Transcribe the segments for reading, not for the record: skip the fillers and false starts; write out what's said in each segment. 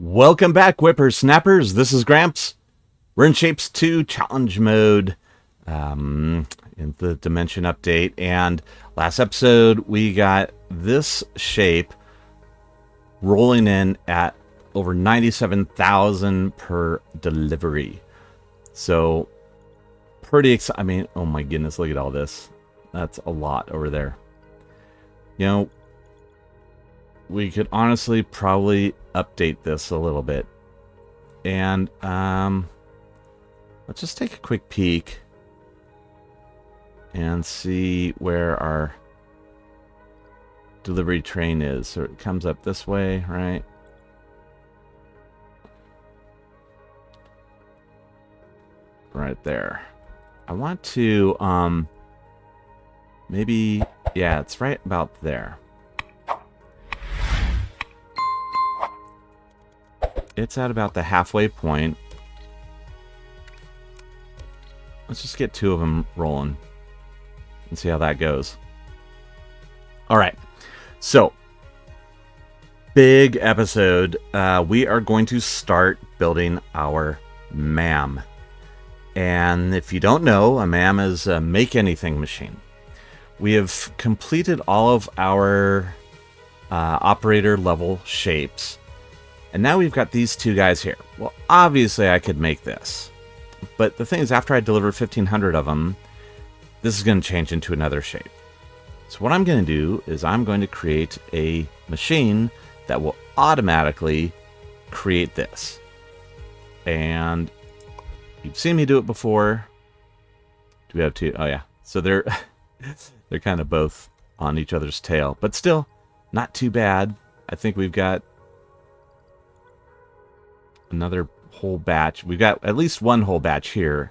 Welcome back, whippersnappers. This is Gramps. We're in Shapes 2 challenge mode in the dimension update. And last episode, we got this shape rolling in at over 97,000 per delivery. So pretty exciting. I mean, oh my goodness, look at all this. That's a lot over there. You know, we could honestly probably update this a little bit. And let's just take a quick peek and see where our delivery train is. So it comes up this way, right? Right there. I want to maybe, yeah, it's right about there. It's at about the halfway point. Let's just get two of them rolling and see how that goes. All right. So, big episode. We are going to start building our MAM. And if you don't know, a MAM is a make anything machine. We have completed all of our operator level shapes. And now we've got these two guys here. Well, obviously I could make this. But the thing is, after I deliver 1,500 of them, this is going to change into another shape. So what I'm going to do is I'm going to create a machine that will automatically create this. And you've seen me do it before. Do we have two? Oh yeah. So they're kind of both on each other's tail. But still, not too bad. I think we've got another whole batch. We've got at least one whole batch here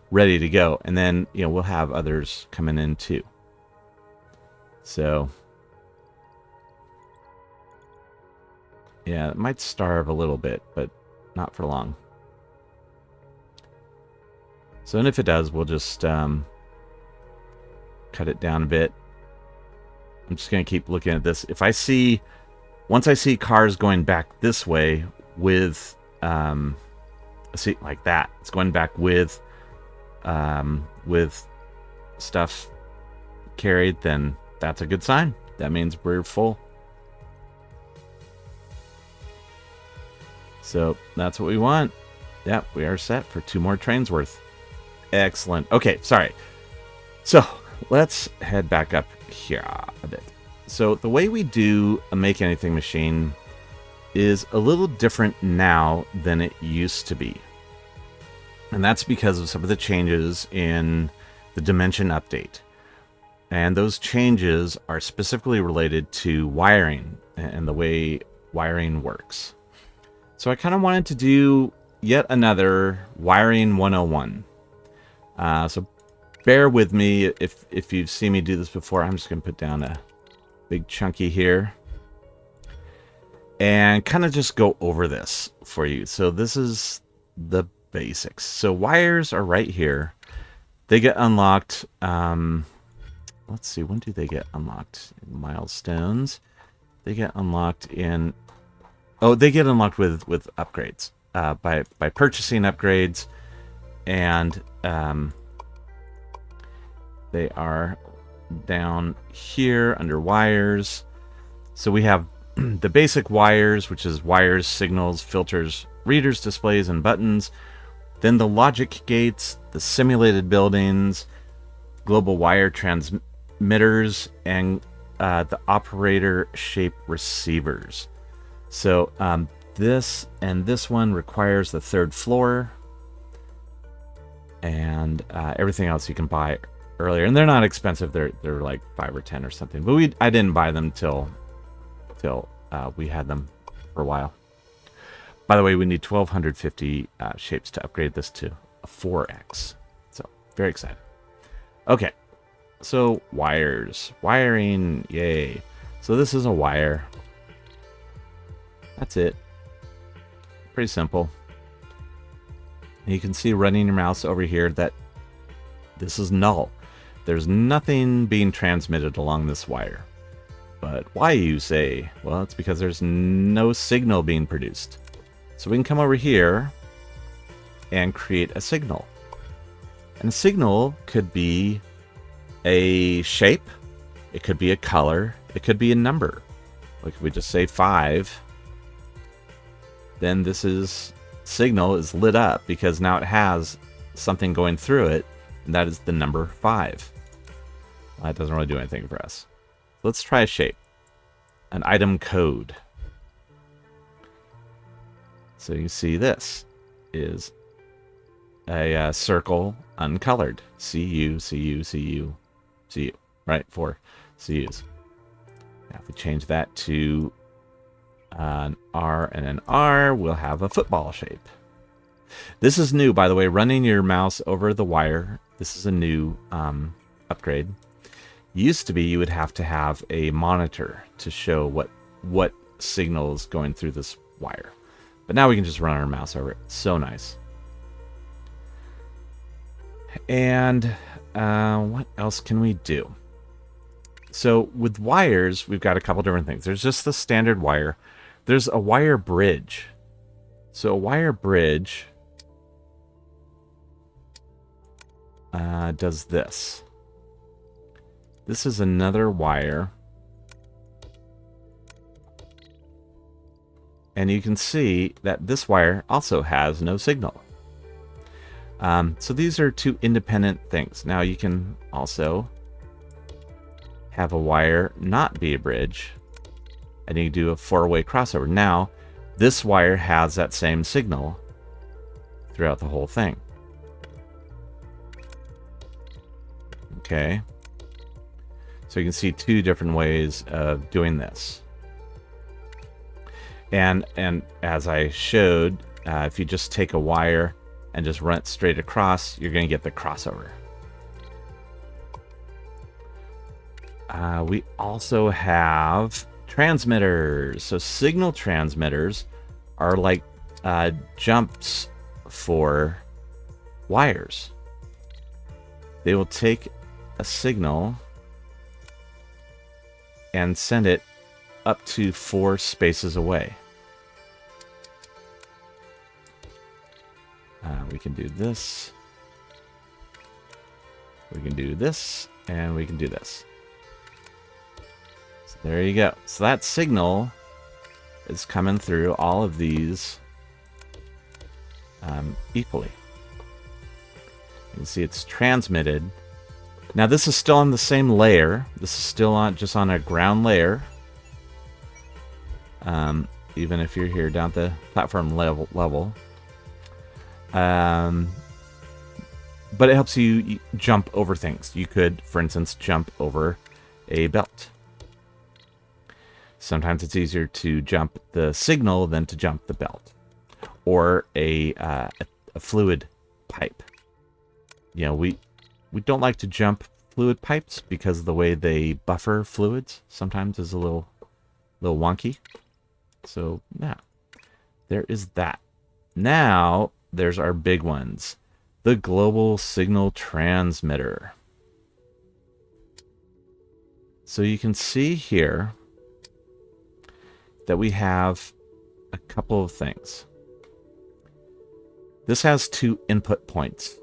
ready to go. And then, you know, we'll have others coming in too. So, yeah, it might starve a little bit, but not for long. So, and if it does, we'll just cut it down a bit. I'm just going to keep looking at this. If I see, once I see cars going back this way with see, like that, it's going back with stuff carried, then that's a good sign. That means we're full. So that's what we want. Yep, we are set for 2 more trains worth. Excellent. Okay, sorry. So let's head back up here a bit. So the way we do a make anything machine is a little different now than it used to be. And that's because of some of the changes in the dimension update. And those changes are specifically related to wiring and the way wiring works. So I kind of wanted to do yet another wiring 101. So bear with me if you've seen me do this before. I'm just going to put down a big chunky here and kind of just go over this for you. So this is the basics. So wires are right here. They get unlocked. Let's see, when do they get unlocked? Milestones. They get unlocked in. Oh, they get unlocked with upgrades. By purchasing upgrades, and they are down here under wires. So we have the basic wires, which is wires, signals, filters, readers, displays, and buttons. Then the logic gates, the simulated buildings, global wire transmitters, and the operator shape receivers. So this and this one requires the 3rd floor, and everything else you can buy earlier. And they're not expensive. They're like 5 or 10 or something. But I didn't buy them till we had them for a while. By the way, we need 1,250 shapes to upgrade this to a 4X. So, very excited. Okay, so wires. Wiring, yay. So this is a wire. That's it. Pretty simple. And you can see running your mouse over here that this is null. There's nothing being transmitted along this wire. But why, you say? Well, it's because there's no signal being produced. So we can come over here and create a signal. And a signal could be a shape, it could be a color, it could be a number. Like if we just say 5, then this signal is lit up because now it has something going through it, and that is the number 5. Well, that doesn't really do anything for us. Let's try a shape, an item code. So you see this is a circle uncolored. CU, CU, CU, CU, right? 4 CUs. Now if we change that to an R and an R, we'll have a football shape. This is new, by the way, running your mouse over the wire. This is a new upgrade. Used to be you would have to have a monitor to show what signal is going through this wire. But now we can just run our mouse over it. So nice. And what else can we do? So with wires, we've got a couple different things. There's just the standard wire. There's a wire bridge. So a wire bridge does this. This is another wire. And you can see that this wire also has no signal. So these are two independent things. Now you can also have a wire not be a bridge, and you do a 4-way crossover. Now, this wire has that same signal throughout the whole thing. Okay. So you can see two different ways of doing this. And as I showed, if you just take a wire and just run it straight across, you're going to get the crossover. We also have transmitters. So signal transmitters are like jumps for wires. They will take a signal and send it up to 4 spaces away. We can do this. We can do this, and we can do this. So there you go. So that signal is coming through all of these equally. You can see it's transmitted. Now this is still on the same layer. This is still just on a ground layer. Even if you're here down at the platform level. But it helps you jump over things. You could, for instance, jump over a belt. Sometimes it's easier to jump the signal than to jump the belt. Or a fluid pipe. You know, we don't like to jump fluid pipes because of the way they buffer fluids sometimes is a little wonky. So, yeah, there is that. Now, there's our big ones. The global signal transmitter. So you can see here that we have a couple of things. This has 2 input points.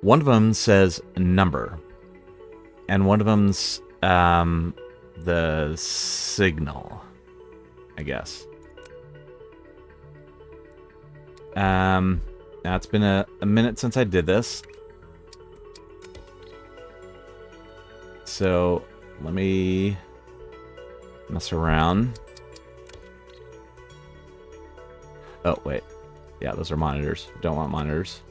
One of them says number, and one of them's the signal, I guess. Now it's been a minute since I did this. So let me mess around. Oh, wait. Yeah, those are monitors. Don't want monitors.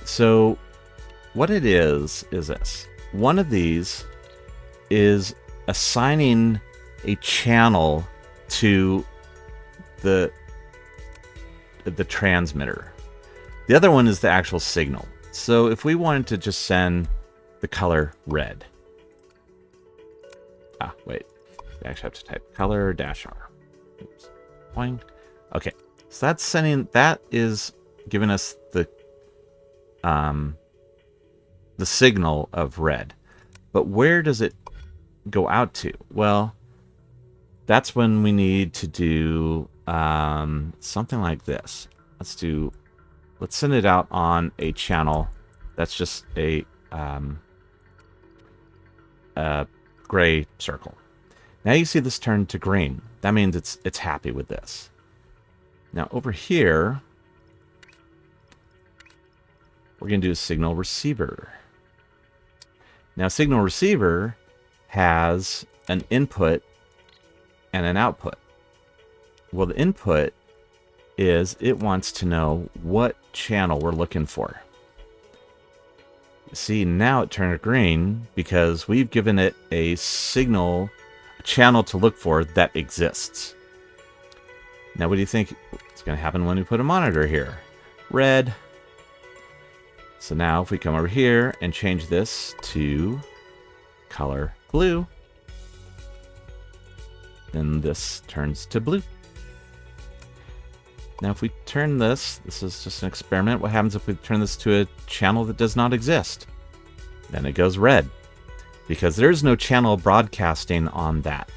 So what it is this. One of these is assigning a channel to the transmitter. The other one is the actual signal. So if we wanted to just send the color red. Wait. We actually have to type color -R. Oops. Boing. Okay. So that's sending, that is giving us the signal of red. But where does it go out to? Well, that's when we need to do something like this. Let's send it out on a channel that's just a gray circle. Now you see this turn to green. That means it's happy with this. Now over here, we're going to do a signal receiver. Now signal receiver has an input and an output. Well, the input is it wants to know what channel we're looking for. See, now it turned green because we've given it a signal, a channel to look for that exists. Now, what do you think is going to happen when we put a monitor here? Red. So now if we come over here and change this to color blue, then this turns to blue. Now if we turn this is just an experiment. What happens if we turn this to a channel that does not exist? Then it goes red, because there's no channel broadcasting on that.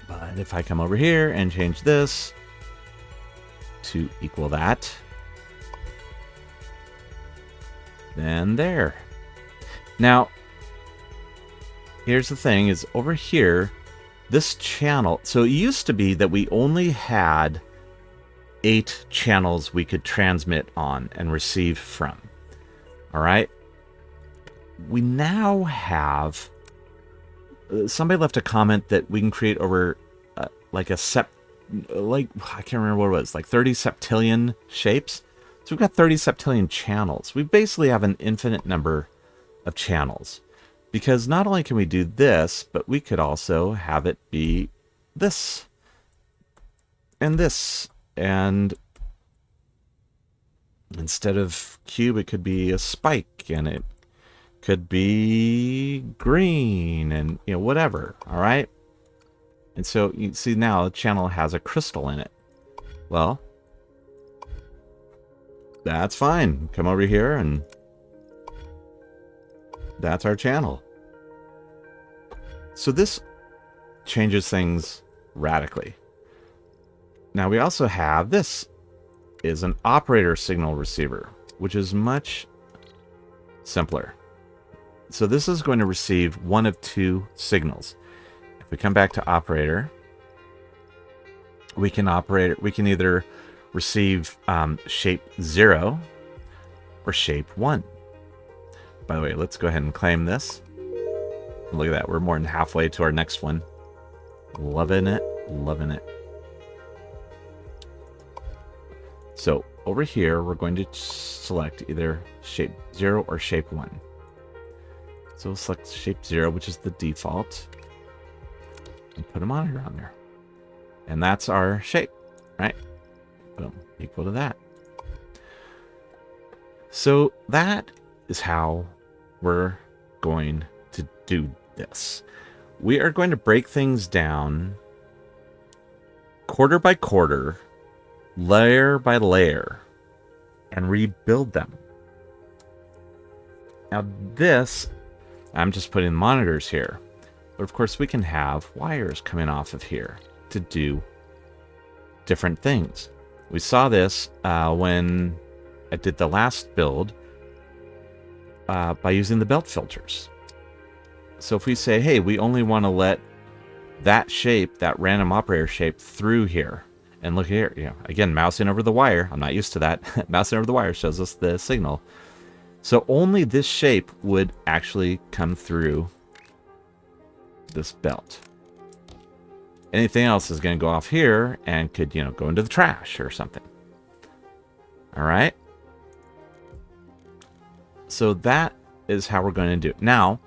But if I come over here and change this to equal that, then there. Now, here's the thing, is over here, this channel, so it used to be that we only had 8 channels we could transmit on and receive from. All right. We now have, somebody left a comment that we can create over I can't remember what it was, like 30 septillion shapes. So we've got 30 septillion channels. We basically have an infinite number of channels, because not only can we do this, but we could also have it be this and this. And instead of cube, it could be a spike, and it could be green, and whatever. All right. And so you see now the channel has a crystal in it. Well, that's fine. Come over here and that's our channel. So this changes things radically. Now we also have, this is an operator signal receiver, which is much simpler. So this is going to receive one of 2 signals. If we come back to operator, we can either receive shape 0 or shape 1. By the way, let's go ahead and claim this. Look at that, we're more than halfway to our next one. Loving it, loving it. So over here, we're going to select either shape 0 or shape 1. So we'll select shape 0, which is the default, and put a monitor on there. And that's our shape, right? Boom, equal to that. So that is how we're going to do this. We are going to break things down quarter by quarter, layer by layer, and rebuild them. Now this, I'm just putting monitors here, but of course we can have wires coming off of here to do different things. We saw this when I did the last build by using the belt filters. So if we say, hey, we only want to let that shape, that random operator shape, through here, and look here, again, mousing over the wire. I'm not used to that. Mousing over the wire shows us the signal. So only this shape would actually come through this belt. Anything else is going to go off here and could, go into the trash or something. All right. So that is how we're going to do it. Now,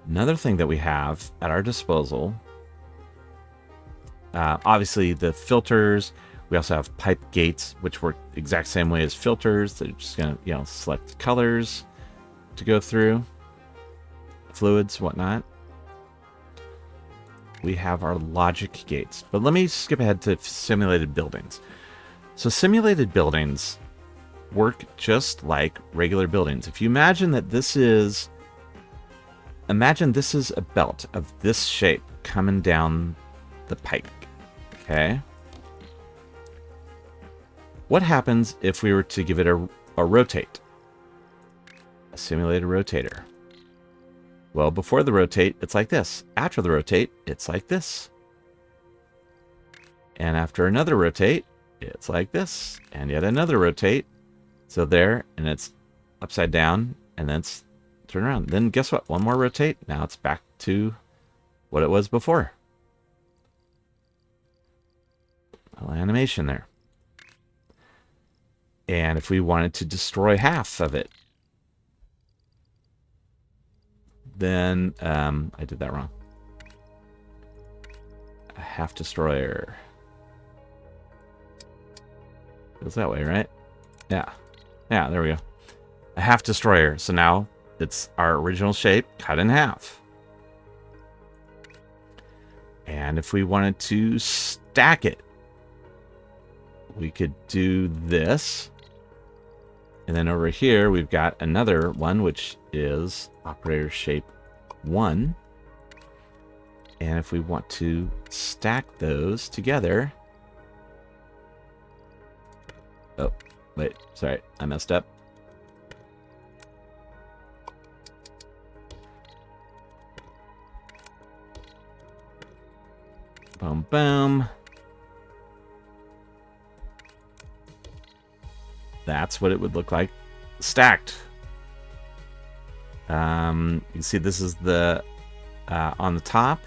another thing that we have at our disposal, obviously the filters. We also have pipe gates, which work the exact same way as filters. They're just going to, select colors to go through, fluids, whatnot. We have our logic gates. But let me skip ahead to simulated buildings. So simulated buildings work just like regular buildings. If you imagine that this is imagine this is a belt of this shape coming down the pike. Okay. What happens if we were to give it a rotate? A simulated rotator. Well, before the rotate, it's like this. After the rotate, it's like this. And after another rotate, it's like this. And yet another rotate. So there, and it's upside down, and then it's turn around. Then guess what? One more rotate. Now it's back to what it was before. A little animation there. And if we wanted to destroy half of it, then I did that wrong. A half destroyer. Goes that way, right? Yeah. Yeah, there we go. A half destroyer. So now it's our original shape cut in half. And if we wanted to stack it, we could do this. And then over here, we've got another one, which is operator shape 1. And if we want to stack those together... Oh, wait, sorry, I messed up. Boom, boom. That's what it would look like stacked. You can see this is the on the top,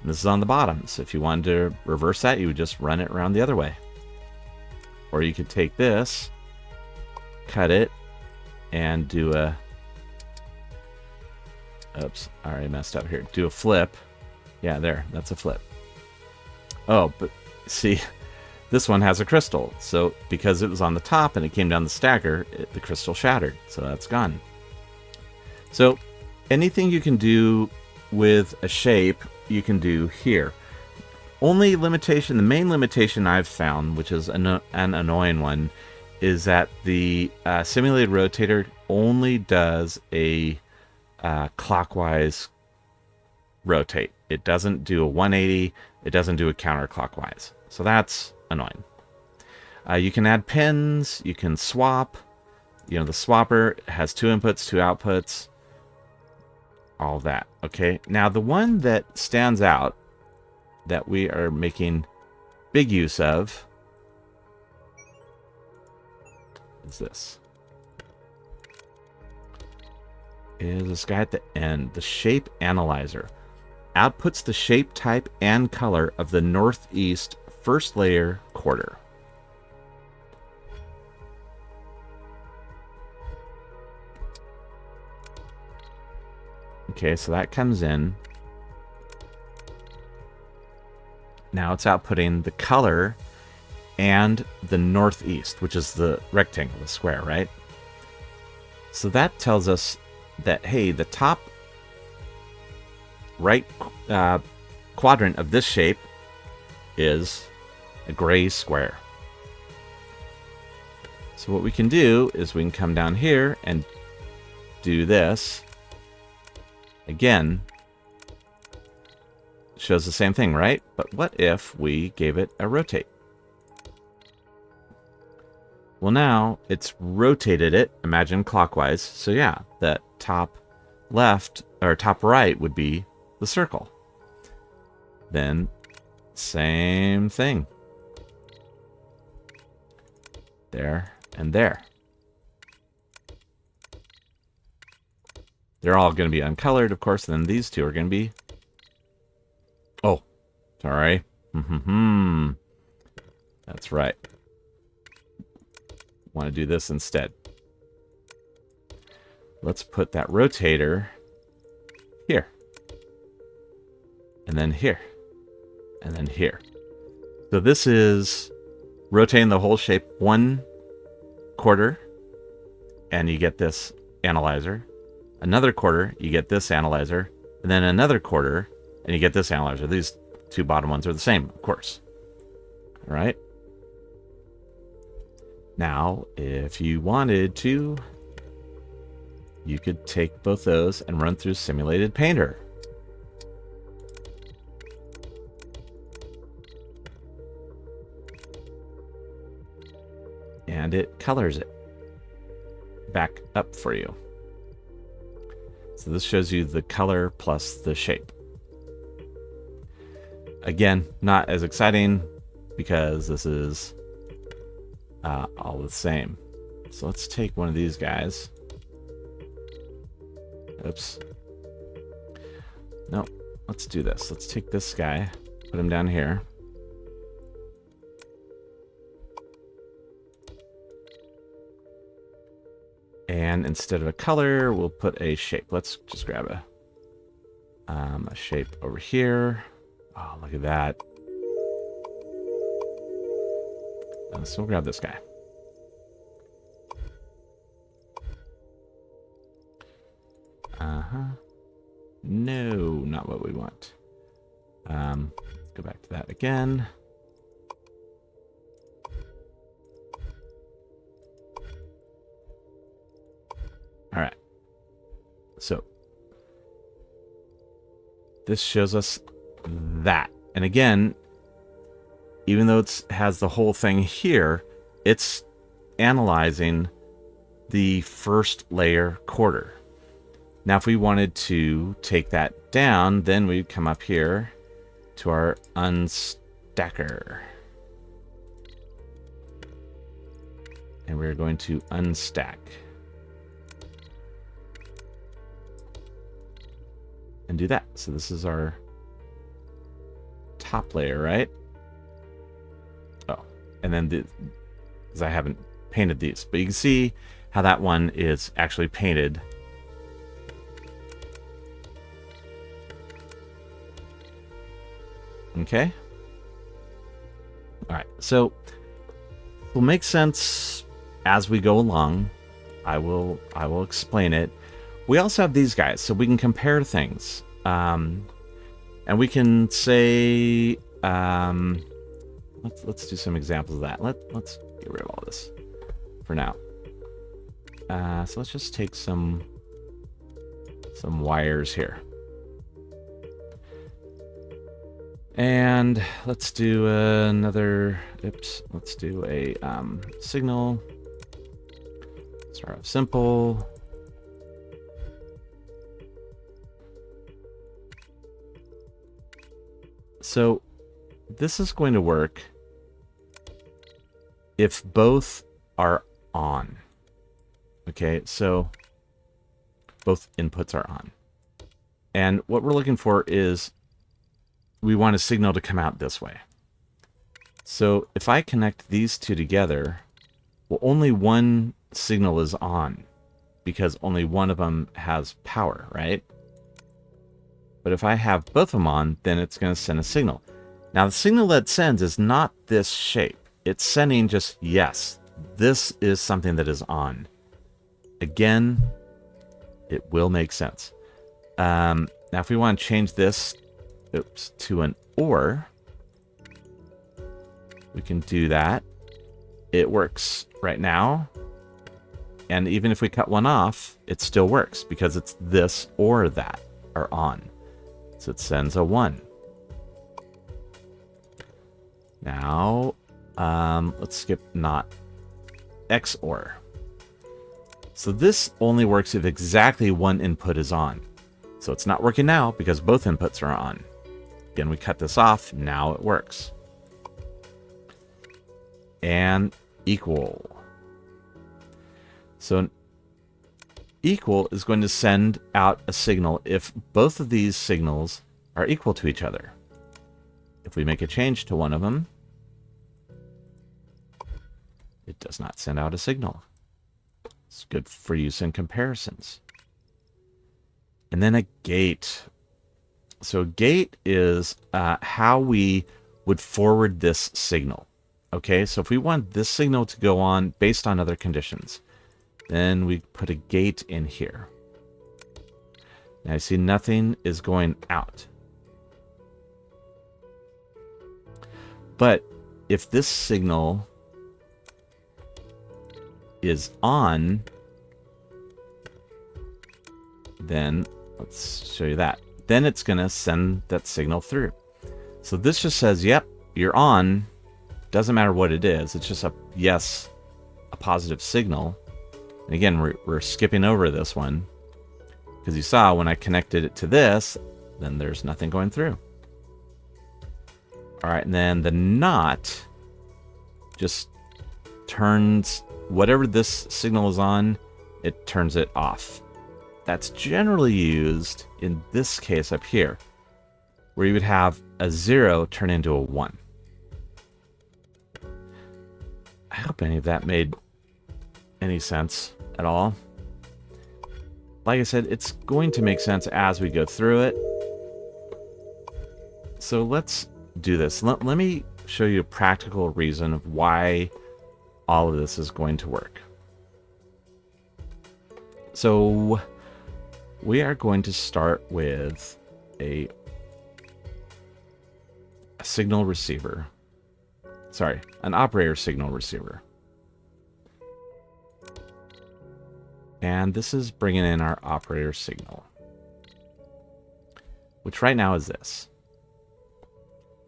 and this is on the bottom. So if you wanted to reverse that, you would just run it around the other way. Or you could take this, cut it, and do a... Oops, I already messed up here. Do a flip. Yeah, there, that's a flip. Oh, but see... This one has a crystal, so because it was on the top and it came down the stacker, the crystal shattered, so that's gone. So anything you can do with a shape, you can do here. Only limitation, the main limitation I've found, which is an annoying one, is that the simulated rotator only does a clockwise rotate. It doesn't do a 180, it doesn't do a counterclockwise. So that's annoying. You can add pins, you can swap. You know, the swapper has 2 inputs, 2 outputs, all that. Okay, now the one that stands out that we are making big use of is this. Is this guy at the end, the shape analyzer. Outputs the shape, type, and color of the northeast first layer quarter. Okay, so that comes in. Now it's outputting the color and the northeast, which is the rectangle, the square, right? So that tells us that, hey, the top right quadrant of this shape is a gray square. So what we can do is we can come down here and do this. Again, shows the same thing, right? But what if we gave it a rotate? Well, now it's rotated it, imagine clockwise. So yeah, that top left or top right would be the circle. Then same thing. There and there. They're all going to be uncolored, of course, and then these two are going to be... Oh, sorry. That's right. Want to do this instead. Let's put that rotator here. And then here. And then here. So this is rotating the whole shape 1 quarter, and you get this analyzer. Another quarter, you get this analyzer. And then another quarter, and you get this analyzer. These 2 bottom ones are the same, of course. All right. Now, if you wanted to you could take both those and run through Simulated Painter. And it colors it back up for you. So this shows you the color plus the shape. Again, not as exciting because this is all the same. So let's take one of these guys. Oops. No, let's do this. Let's take this guy, put him down here. And instead of a color, we'll put a shape. Let's just grab a shape over here. Oh, look at that. So we'll grab this guy. No, not what we want. Let's go back to that again. All right. So this shows us that. And again, even though it has the whole thing here, it's analyzing the first layer quarter. Now, if we wanted to take that down, then we'd come up here to our unstacker. And we're going to unstack. And do that. So this is our top layer, right? Oh, and then because I haven't painted these, but you can see how that one is actually painted. Okay. All right. So it will make sense as we go along. I will explain it. We also have these guys, so we can compare things. And we can say, let's do some examples of that. Let's get rid of all this for now. So let's just take some wires here. And let's do another, let's do a signal. Start off simple. So this is going to work if both are on. Okay, so both inputs are on. And what we're looking for is we want a signal to come out this way. So if I connect these two together, well, only one signal is on because only one of them has power, right? But if I have both of them on, then it's going to send a signal. Now, the signal that it sends is not this shape. It's sending just, yes, this is something that is on. Again, it will make sense. Now, if we want to change this to an OR, we can do that. It works right now. And even if we cut one off, it still works because it's this or that are on. So it sends a 1. Now, let's skip not XOR. So this only works if exactly one input is on. So it's not working now because both inputs are on. Again, we cut this off. Now it works. And equal. So an equal is going to send out a signal if both of these signals are equal to each other. If we make a change to one of them, it does not send out a signal. It's good for use in comparisons. And then a gate. So gate is how we would forward this signal. Okay, so if we want this signal to go on based on other conditions, then we put a gate in here. Now you see nothing is going out. But if this signal is on, then let's show you that. Then it's going to send that signal through. So this just says, yep, you're on. Doesn't matter what it is. It's just a yes, a positive signal. And again, we're skipping over this one because you saw when I connected it to this, then there's nothing going through. All right, and then the not just turns whatever this signal is on, it turns it off. That's generally used in this case up here, where you would have a 0 turn into a 1. I hope any of that made any sense at all. Like I said, it's going to make sense as we go through it. So let's do this. Let me show you a practical reason of why all of this is going to work. So we are going to start with a signal receiver. Sorry, an operator signal receiver. And this is bringing in our operator signal, which right now is this.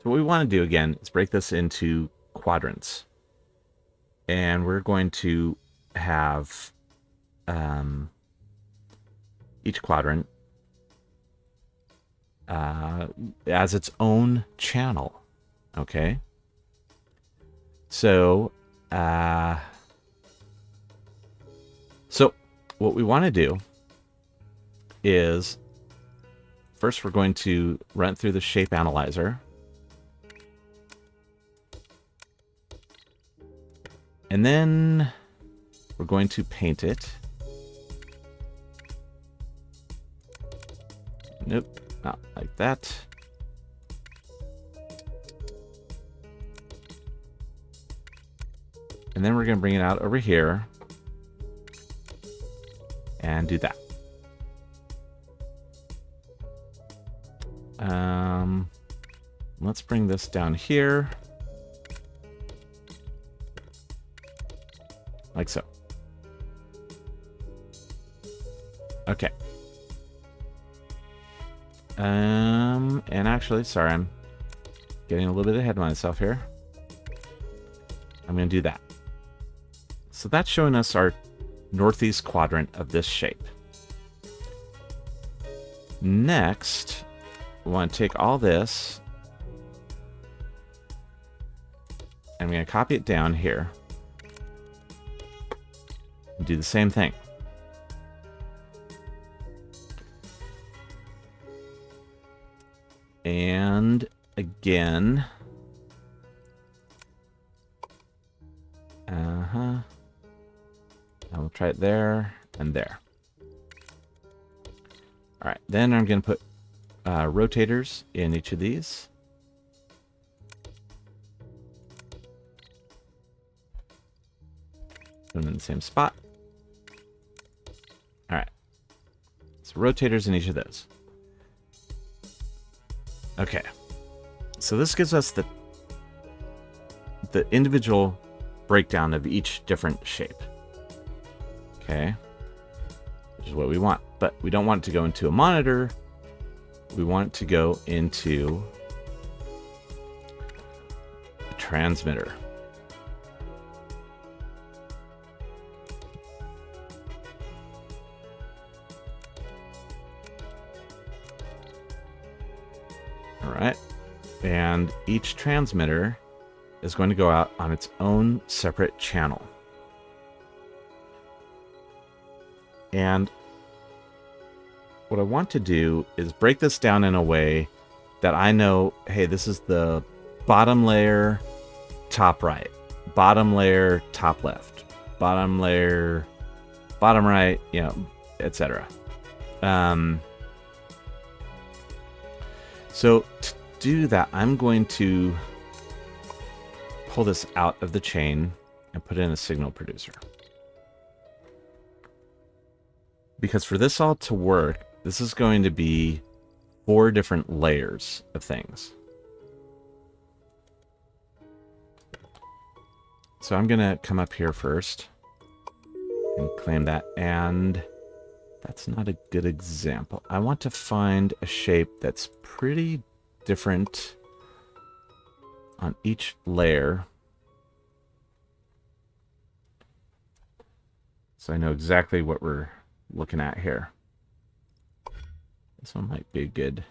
So what we want to do again is break this into quadrants. And we're going to have each quadrant as its own channel. Okay? So, what we want to do is first we're going to run through the shape analyzer. And then we're going to paint it. Nope, not like that. And then we're going to bring it out over here and do that. Let's bring this down here. Like so. Okay. And actually, sorry, I'm getting a little bit ahead of myself here. I'm going to do that. So that's showing us our northeast quadrant of this shape. Next, we want to take all this, and I'm going to copy it down here. And do the same thing. And again, and we'll try it there and there. All right, then I'm going to put rotators in each of these. Put them in the same spot. All right, so rotators in each of those. Okay, so this gives us the individual breakdown of each different shape. Okay, which is what we want, but we don't want it to go into a monitor. We want it to go into a transmitter. All right, and each transmitter is going to go out on its own separate channel. And what I want to do is break this down in a way that I know, hey, this is the bottom layer, top right, bottom layer, top left, bottom layer, bottom right, you know, etc. So to do that, I'm going to pull this out of the chain and put it in a signal producer. Because for this all to work, this is going to be 4 different layers of things. So I'm going to come up here first and claim that. And That's not a good example. I want to find a shape that's pretty different on each layer. So I know exactly what we're looking at here. This one might be a good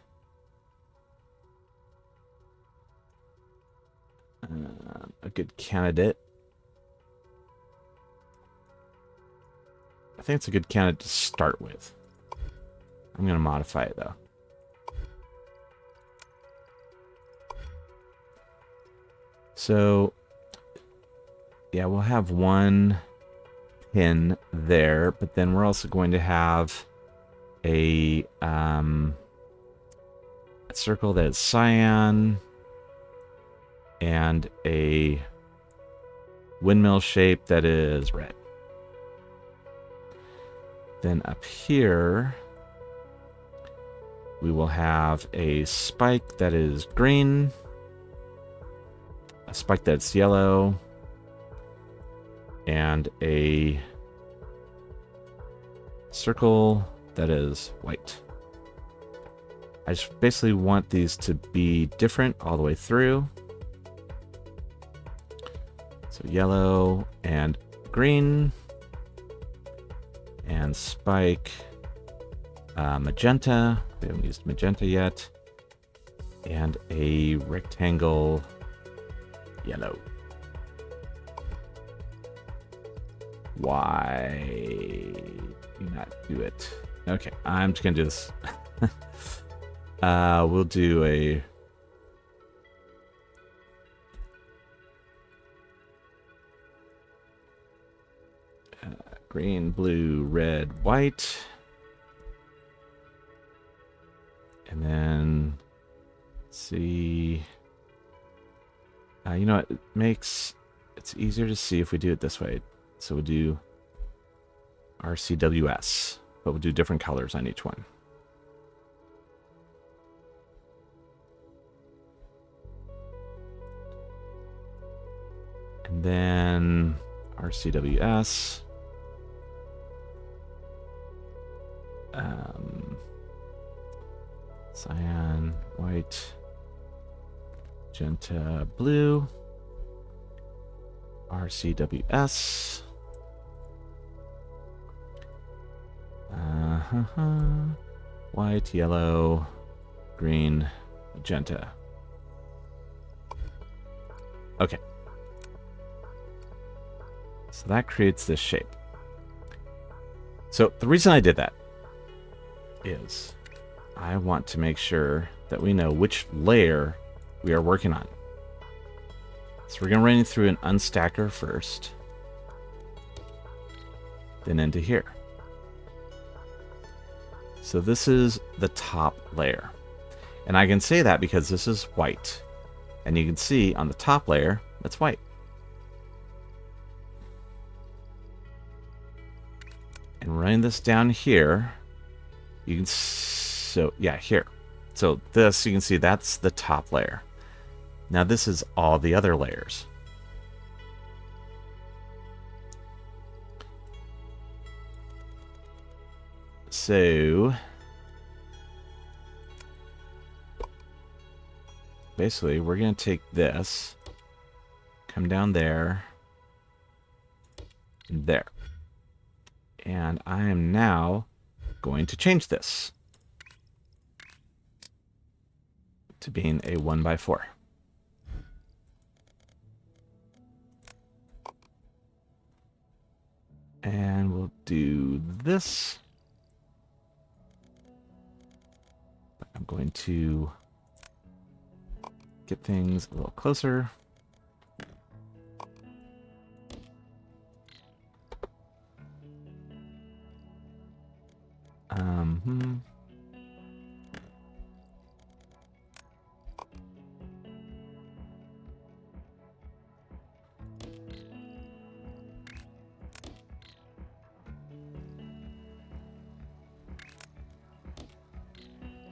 candidate. I think it's a good candidate to start with. I'm going to modify it though. So, yeah, we'll have one pin there, but then we're also going to have a circle that is cyan and a windmill shape that is red. Then up here, we will have a spike that is green, a spike that's yellow, and a circle that is white. I just basically want these to be different all the way through. So yellow and green, and spike, magenta. We haven't used magenta yet. And a rectangle yellow. Why do you not do it? Okay, I'm just gonna do this. We'll do a green, blue, red, white. And then see. You know what? It's easier to see if we do it this way. So we'll do RCWS, but we'll do different colors on each one. And then RCWS. Cyan, white, magenta, blue, RCWS, white, yellow, green, magenta. Okay. So that creates this shape. So the reason I did that is I want to make sure that we know which layer we are working on. So we're going to run through an unstacker first, then into here. So this is the top layer. And I can say that because this is white. And you can see on the top layer, that's white. And running this down here, you can here. So this, you can see that's the top layer. Now this is all the other layers. So basically we're going to take this, come down there, and there. And I am now going to change this to being a 1x4. And we'll do this. I'm going to get things a little closer.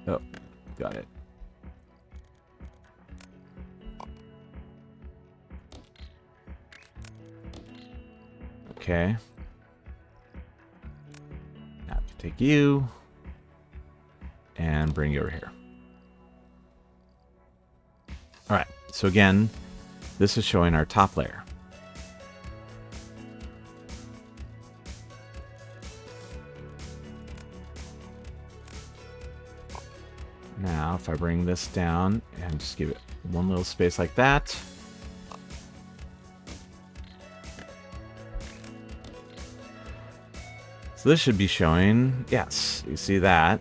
Oh, got it. Okay. Now we can take you and bring you over here. All right, so again, this is showing our top layer. Now, if I bring this down and just give it one little space like that. So this should be showing, yes, you see that.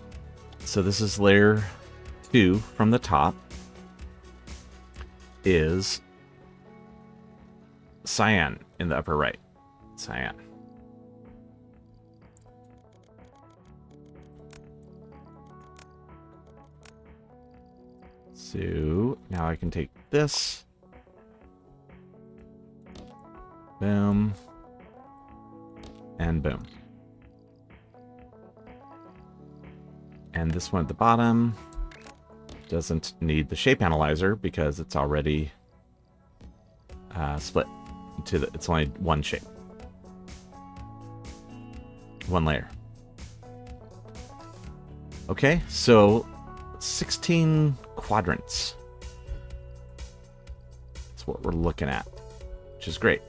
So this is layer 2 from the top is cyan in the upper right. Cyan. So now I can take this. Boom. And boom. And this one at the bottom doesn't need the shape analyzer because it's already split into the, it's only one shape. One layer. Okay, so 16 quadrants. That's what we're looking at, which is great.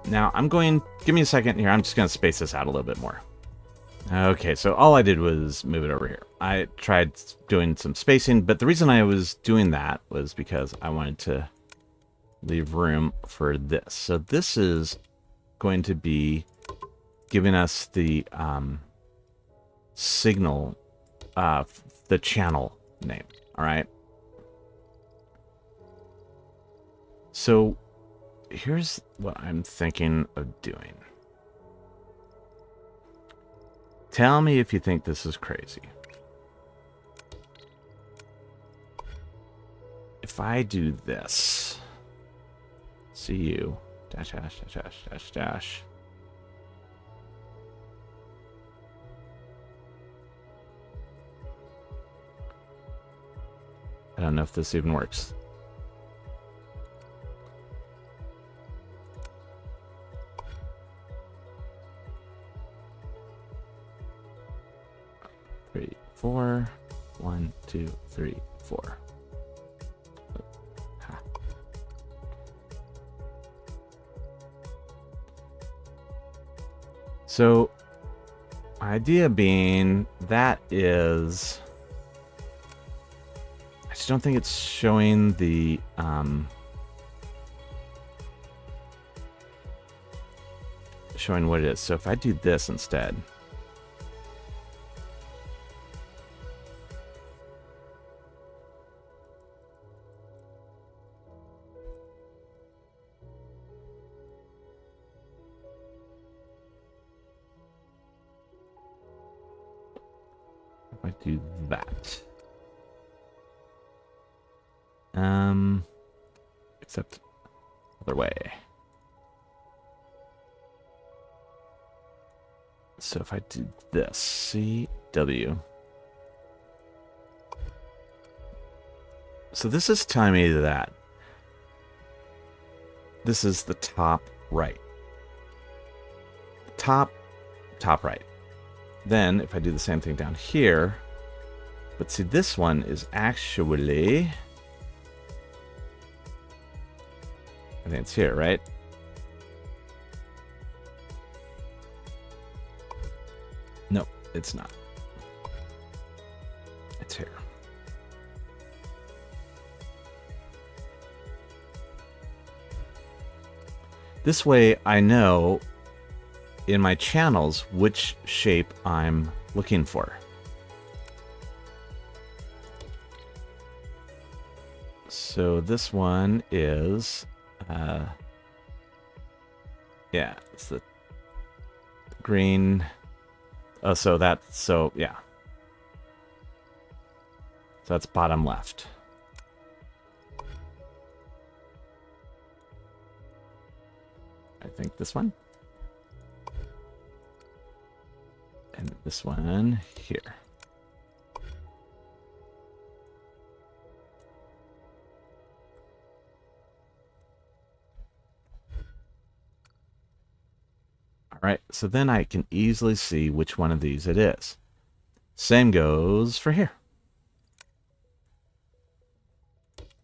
Now I'm going, give me a second here. I'm just going to space this out a little bit more. Okay, so all I did was move it over here. I tried doing some spacing, but the reason I was doing that was because I wanted to leave room for this. So this is going to be giving us the signal, the channel name. All right. So here's what I'm thinking of doing. Tell me if you think this is crazy. If I do this, CU dash dash dash dash dash dash. I don't know if this even works. Three, 4. 1, 2, 3, 4. Ha. So, idea being that is, I just don't think it's showing the showing what it is. So if I do this instead. If I do that. Except other way. So if I do this, CW. So this is telling me that this is the top right. Top right. Then if I do the same thing down here, but see this one is actually, I think it's here, right? No, it's not. It's here. This way I know in my channels which shape I'm looking for. So this one is, yeah, it's the green. Oh, so that's, so yeah. So that's bottom left. I think this one. And this one here. All right? So then I can easily see which one of these it is. Same goes for here.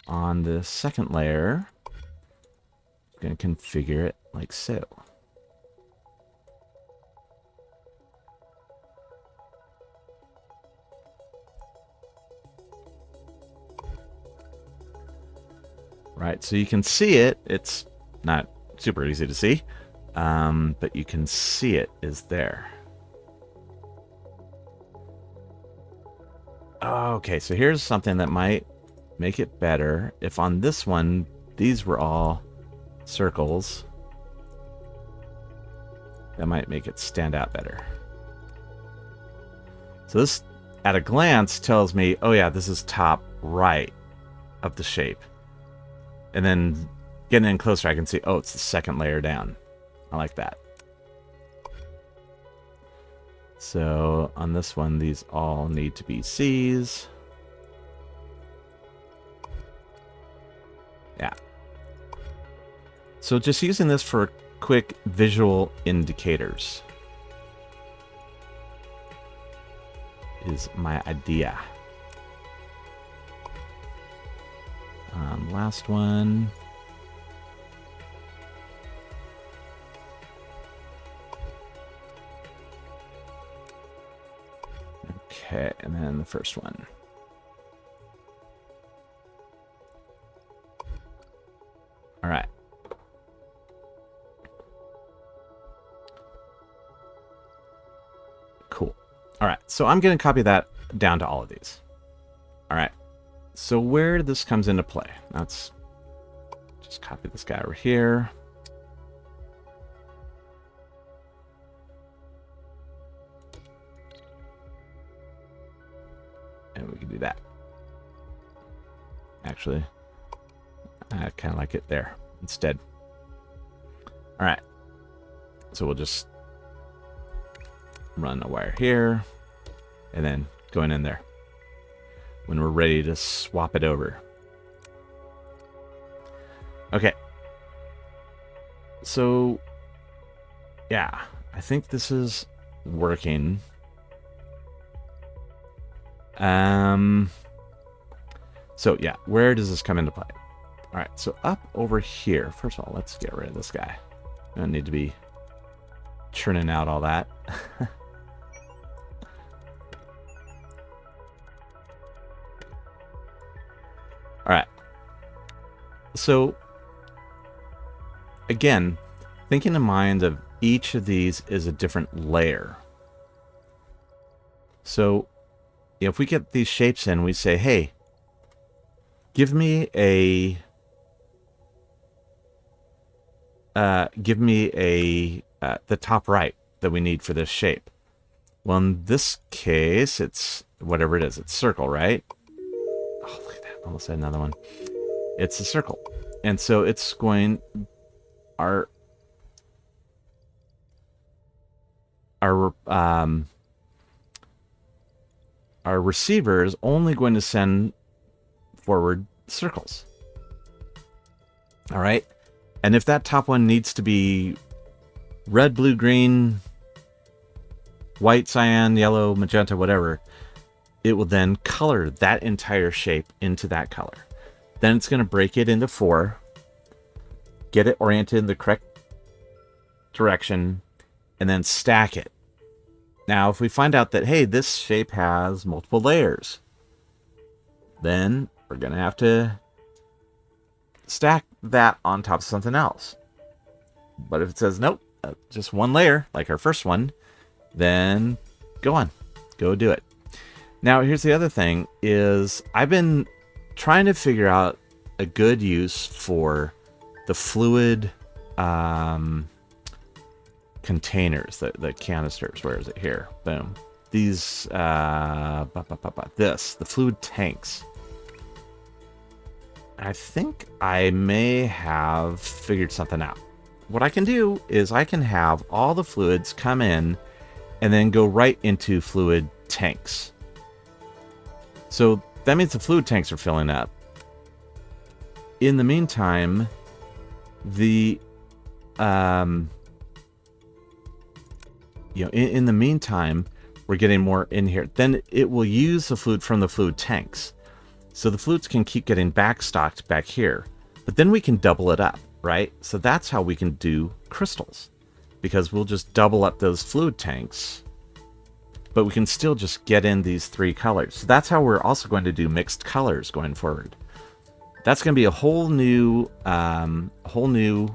On the second layer, I'm going to configure it like so. Right, so you can see it. It's not super easy to see, but you can see it is there. Okay, so here's something that might make it better. If on this one, these were all circles, that might make it stand out better. So this, at a glance, tells me, oh yeah, this is top right of the shape. And then getting in closer, I can see, oh, it's the second layer down. I like that. So on this one, these all need to be C's. Yeah. So just using this for quick visual indicators is my idea. Last one. Okay, and then the first one. All right. Cool. All right, so I'm going to copy that down to all of these. All right. So where this comes into play, let's just copy this guy over here. And we can do that. Actually, I kind of like it there instead. All right. So we'll just run a wire here and then going in there when we're ready to swap it over. Okay. So, yeah, I think this is working. So, yeah, where does this come into play? All right, so up over here. First of all, let's get rid of this guy. I don't need to be churning out all that. All right. So, again, thinking in mind of each of these is a different layer. So, if we get these shapes in, we say, hey, give me the top right that we need for this shape. Well, in this case, it's whatever it is. It's circle, right? Oh, look at that. Almost had another one. It's a circle. And so it's going... Our receiver is only going to send forward circles. All right? And if that top one needs to be red, blue, green, white, cyan, yellow, magenta, whatever, it will then color that entire shape into that color. Then it's going to break it into 4, get it oriented in the correct direction, and then stack it. Now, if we find out that, hey, this shape has multiple layers, then we're going to have to stack that on top of something else. But if it says, nope, just one layer, like our first one, then go on, go do it. Now, here's the other thing is I've been trying to figure out a good use for the fluid containers, the canisters. Where is it? Here. Boom. These, the fluid tanks. I think I may have figured something out. What I can do is I can have all the fluids come in and then go right into fluid tanks. So that means the fluid tanks are filling up. In the meantime, the in the meantime, we're getting more in here. Then it will use the fluid from the fluid tanks. So the fluids can keep getting backstocked back here. But then we can double it up, right? So that's how we can do crystals. Because we'll just double up those fluid tanks. But we can still just get in these 3 colors. So that's how we're also going to do mixed colors going forward. That's going to be a whole new module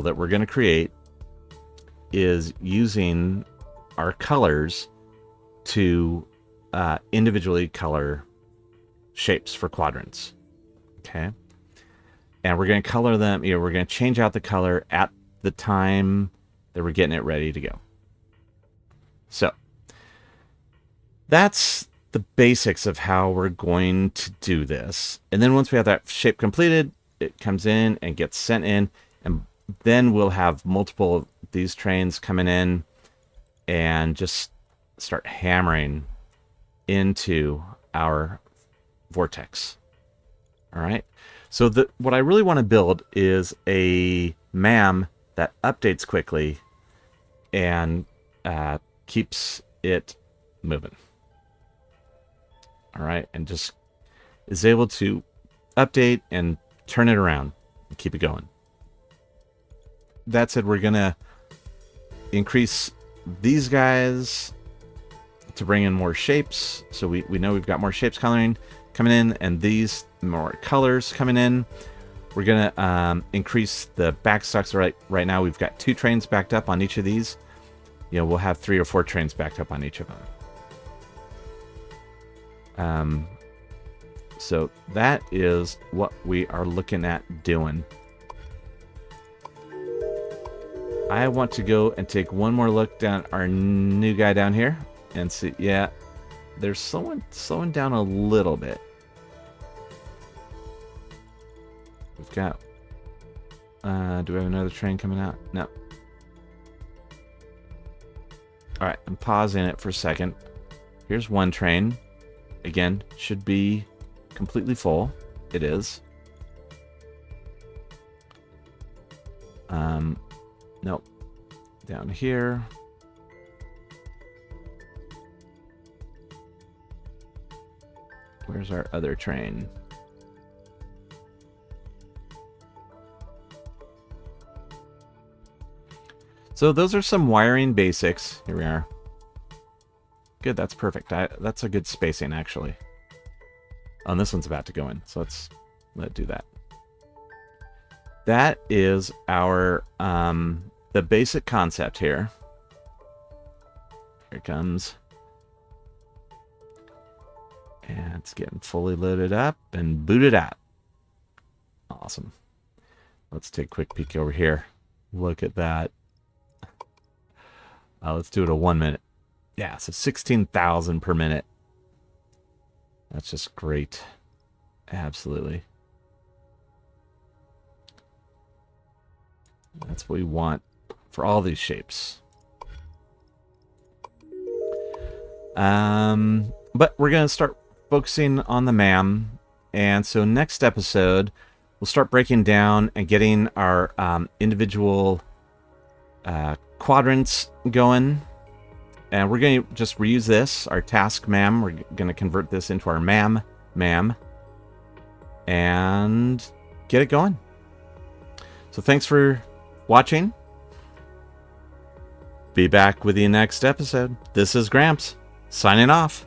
that we're going to create, is using our colors to individually color shapes for quadrants. Okay. And we're going to color them, we're going to change out the color at the time that we're getting it ready to go. So that's the basics of how we're going to do this. And then once we have that shape completed, it comes in and gets sent in, and then we'll have multiple of these trains coming in and just start hammering into our vortex. All right. So what I really want to build is a MAM that updates quickly and keeps it moving. All right. And just is able to update and turn it around and keep it going. That said, we're going to increase these guys to bring in more shapes. So we know we've got more shapes coming in, and these more colors coming in. We're going to increase the backstocks. Right now we've got 2 trains backed up on each of these. We'll have 3 or 4 trains backed up on each of them. So that is what we are looking at doing. I want to go and take one more look down our new guy down here and see. Yeah, there's slowing down a little bit. We've got, do we have another train coming out? No. All right, I'm pausing it for a second. Here's one train. Again, should be completely full. It is. Nope. Down here. Where's our other train? So those are some wiring basics. Here we are. Good, that's perfect. That's a good spacing, actually. Oh, and this one's about to go in, so let's do that. That is our the basic concept here. Here it comes. And it's getting fully loaded up and booted out. Awesome. Let's take a quick peek over here. Look at that. Let's do it a 1 minute. Yeah, so 16,000 per minute. That's just great. Absolutely. That's what we want for all these shapes. But we're going to start focusing on the MAM. And so next episode, we'll start breaking down and getting our individual quadrants going. And we're going to just reuse this, our task MAM. We're going to convert this into our MAM, and get it going. So thanks for watching. Be back with you next episode. This is Gramps, signing off.